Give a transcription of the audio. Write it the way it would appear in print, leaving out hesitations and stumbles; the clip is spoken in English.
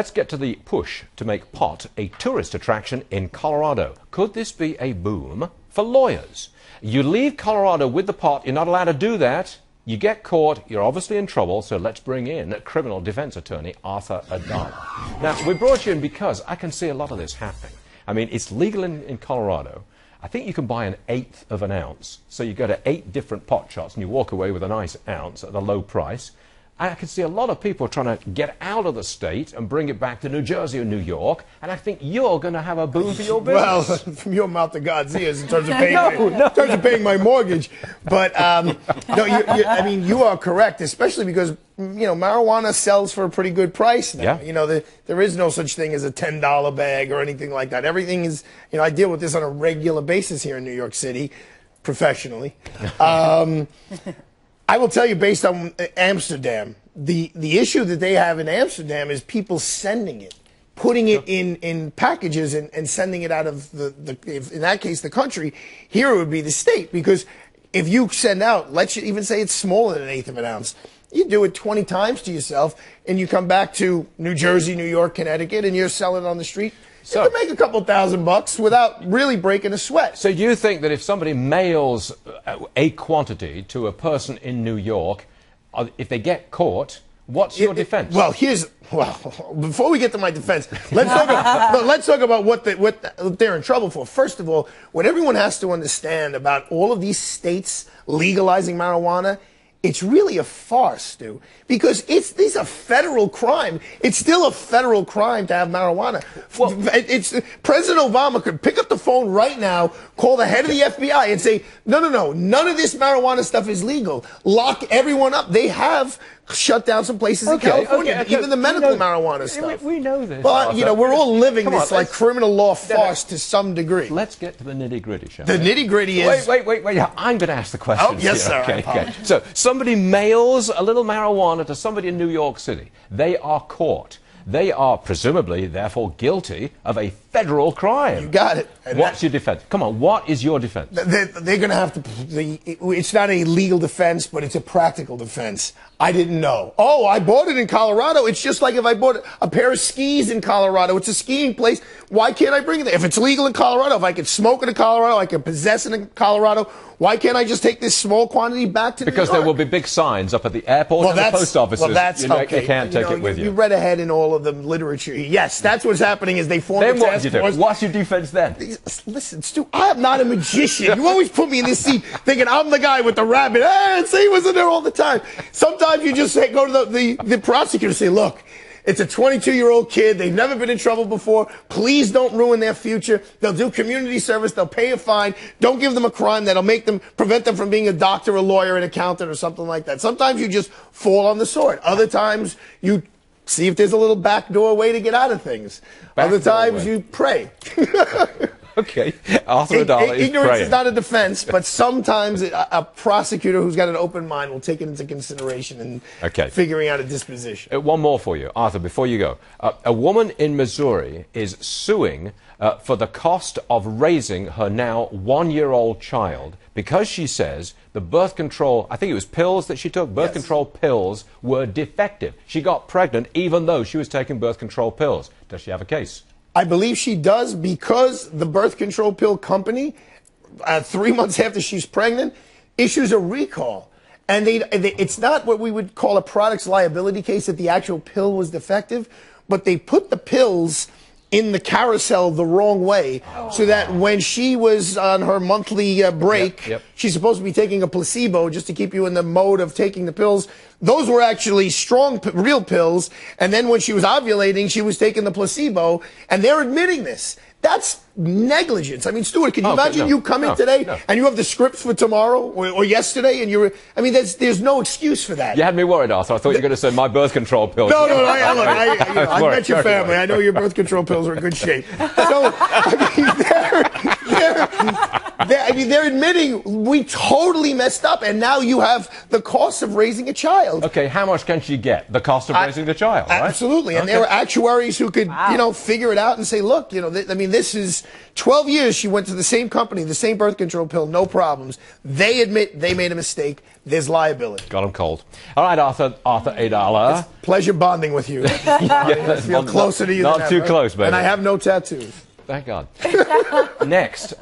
Let's get to the push to make pot a tourist attraction in Colorado. Could this be a boom for lawyers? You leave Colorado with the pot, you're not allowed to do that. You get caught, you're obviously in trouble, so let's bring in criminal defense attorney Arthur Adala. Now, we brought you in because I can see a lot of this happening. I mean, it's legal in Colorado. I think you can buy 1/8 of an ounce. So you go to 8 different pot shops and you walk away with a nice ounce at a low price. I can see a lot of people trying to get out of the state and bring it back to New Jersey or New York, and I think you're going to have a boom for your business. Well, from your mouth to God's ears in terms of paying, paying my mortgage. But no, I mean, you are correct, especially because marijuana sells for a pretty good price now. Yeah. There is no such thing as a $10 bag or anything like that. Everything is, I deal with this on a regular basis here in New York City, professionally. I will tell you, based on Amsterdam, the issue that they have in Amsterdam is people sending it, putting it in packages and sending it out of in that case, the country. Here it would be the state, because if you send out, let's even say it's smaller than 1/8 of an ounce, you do it 20 times to yourself, and you come back to New Jersey, New York, Connecticut, and you're selling it on the street. So you can make a couple $1,000 without really breaking a sweat. So do you think that if somebody mails a quantity to a person in New York, if they get caught, what's your defense? Well, before we get to my defense, let's talk about what they're in trouble for. First of all, what everyone has to understand about all of these states legalizing marijuana, it's really a farce, Stu, because these are federal crime. It's still a federal crime to have marijuana. Well, President Obama could pick up the phone right now, call the head of the FBI and say, no, none of this marijuana stuff is legal. Lock everyone up. They have shut down some places in California, even the medical marijuana stuff. We know this. But, we're all living this like criminal law farce to some degree. Let's get to the nitty-gritty, shall we? The nitty-gritty is... Wait. I'm going to ask the question. Oh, yes, sir. Okay. So somebody mails a little marijuana to somebody in New York City. They are caught. They are presumably, therefore, guilty of a federal crime. You got it. What's your defense? Come on, what is your defense? They're going to have to... It's not a legal defense, but it's a practical defense. I didn't know. Oh, I bought it in Colorado. It's just like if I bought a pair of skis in Colorado. It's a skiing place. Why can't I bring it there? If it's legal in Colorado, if I can smoke it in Colorado, I can possess it in Colorado, why can't I just take this small quantity back to New York? Because there will be big signs up at the airport and the post offices. Well, that's okay. You can't take it with you. You read ahead in all of the literature. Yes, that's what's happening is they form a task force. What's your defense then? Listen, Stu, I am not a magician. You always put me in this seat thinking I'm the guy with the rabbit. Hey, see, he wasn't there all the time. Sometimes you just go to the prosecutor and say, look, it's a 22-year-old kid. They've never been in trouble before. Please don't ruin their future. They'll do community service. They'll pay a fine. Don't give them a crime that'll prevent them from being a doctor, a lawyer, an accountant, or something like that. Sometimes you just fall on the sword. Other times you see if there's a little backdoor way to get out of things. Other times you pray. Okay. Arthur Adala is Ignorance praying. is not a defense, but sometimes a prosecutor who's got an open mind will take it into consideration in figuring out a disposition. One more for you, Arthur, before you go. A woman in Missouri is suing for the cost of raising her now 1-year-old child because she says the birth control, I think it was pills that she took, birth control pills were defective. She got pregnant even though she was taking birth control pills. Does she have a case? I believe she does, because the birth control pill company, 3 months after she's pregnant, issues a recall. And it's not what we would call a products liability case that the actual pill was defective, but they put the pills in the carousel the wrong way, so that when she was on her monthly break, she's supposed to be taking a placebo just to keep you in the mode of taking the pills. Those were actually strong, real pills. And then when she was ovulating, she was taking the placebo, and they're admitting this. That's negligence. I mean, Stuart, can you imagine you come in today and you have the scripts for tomorrow or yesterday, and I mean, there's no excuse for that. You had me worried, Arthur. I thought you were going to say my birth control pills. No, I met your family. I know your birth control pills are in good shape. So, I mean, They're admitting we totally messed up, and now you have the cost of raising a child. Okay, how much can she get? The cost of raising the child, right? Absolutely. And there were actuaries who could, figure it out and say, look, this is 12 years she went to the same company, the same birth control pill, no problems. They admit they made a mistake. There's liability. Got them cold. All right, Arthur Adala. Pleasure bonding with you. I feel closer to you than ever. Not too close, baby. And I have no tattoos. Thank God. Next.